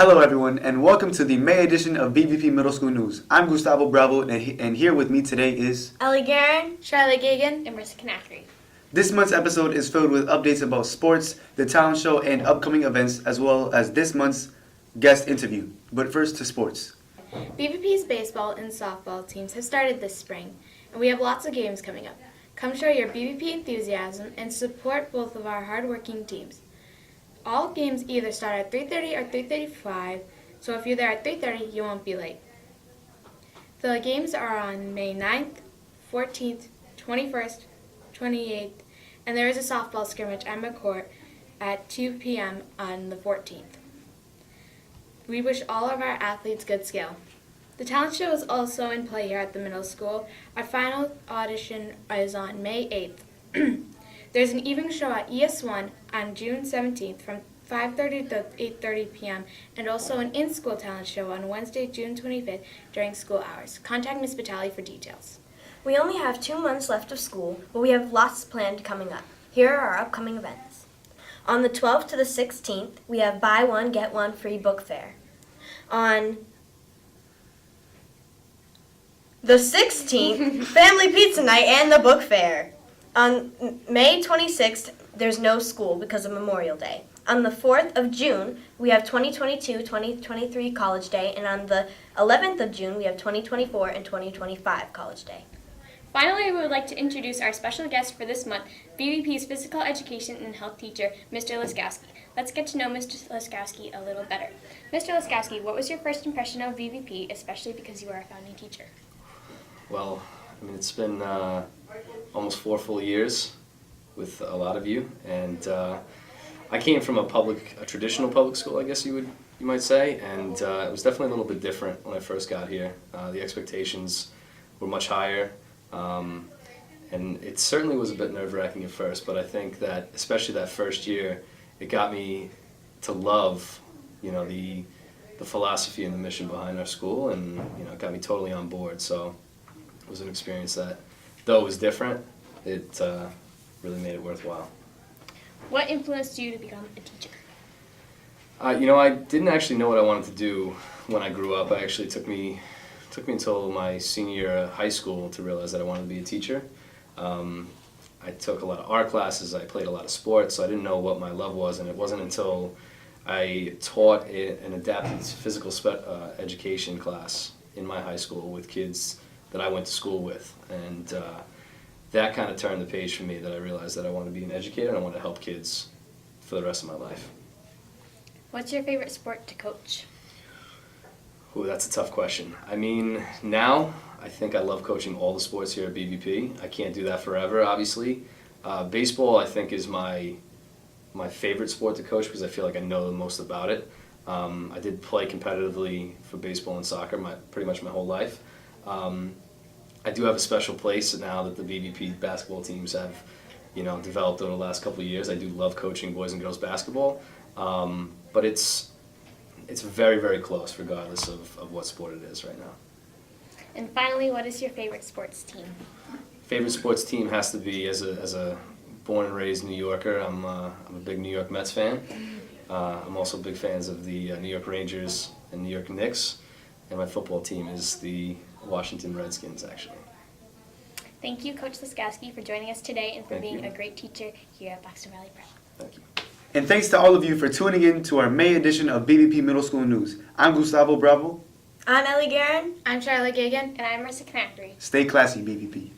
Hello everyone and welcome to the May edition of BVP Middle School News. I'm Gustavo Bravo and here with me today is Ellie Guerin, Charlotte Gagan, and Marissa Canackery. This month's episode is filled with updates about sports, the talent show, and upcoming events, as well as this month's guest interview. But first to sports. BVP's baseball and softball teams have started this spring, and we have lots of games coming up. Come show your BVP enthusiasm and support both of our hardworking teams. All games either start at 3:30 or 3:35, so if you're there at 3:30, you won't be late. The games are on May 9th, 14th, 21st, 28th, and there is a softball scrimmage at McCourt at 2 p.m. on the 14th. We wish all of our athletes good skill. The talent show is also in play here at the middle school. Our final audition is on May 8th. There's an evening show at ES1 on June 17th from 5:30 to 8:30 p.m. and also an in-school talent show on Wednesday, June 25th during school hours. Contact Ms. Batali for details. We only have 2 months left of school, but we have lots planned coming up. Here are our upcoming events. On the 12th to the 16th, we have Buy One, Get One Free Book Fair. On the 16th, Family Pizza Night and the Book Fair. On May 26th, there's no school because of Memorial Day. On the 4th of June, we have 2022-2023 College Day, and on the 11th of June, we have 2024 and 2025 College Day. Finally, we would like to introduce our special guest for this month, BVP's Physical Education and Health Teacher, Mr. Laskowski. Let's get to know Mr. Laskowski a little better. Mr. Laskowski, what was your first impression of BVP, especially because you are a founding teacher? Well, it's been almost 4 full years with a lot of you, and I came from a traditional public school, I guess you might say, and it was definitely a little bit different when I first got here. The expectations were much higher, and it certainly was a bit nerve-wracking at first, but I think that, especially that first year, it got me to love, the philosophy and the mission behind our school, and, it got me totally on board. So it was an experience that, though it was different, it really made it worthwhile. What influenced you to become a teacher? I didn't actually know what I wanted to do when I grew up. It took me until my senior year of high school to realize that I wanted to be a teacher. I took a lot of art classes, I played a lot of sports, so I didn't know what my love was, and it wasn't until I taught an adapted physical education class in my high school with kids that I went to school with, and that kind of turned the page for me, that I realized that I wanted to be an educator and I wanted to help kids for the rest of my life. What's your favorite sport to coach? Ooh, that's a tough question. Now I think I love coaching all the sports here at BVP. I can't do that forever, obviously. Baseball, I think, is my favorite sport to coach because I feel like I know the most about it. I did play competitively for baseball and soccer pretty much my whole life. I do have a special place now that the BVP basketball teams have, developed over the last couple of years. I do love coaching boys and girls basketball, but it's very, very close regardless of what sport it is right now. And finally, what is your favorite sports team? Favorite sports team has to be, as a born and raised New Yorker, I'm a big New York Mets fan. I'm also big fans of the New York Rangers and New York Knicks, and my football team is the Washington Redskins, actually. Thank you, Coach Laskowski, for joining us today and for Thank being you. a great teacher here at Baxter Valley Prep. Thank you. And thanks to all of you for tuning in to our May edition of BVP Middle School News. I'm Gustavo Bravo. I'm Ellie Guerin. I'm Charlotte Gagan. And I'm Marissa Canackery. Stay classy, BVP.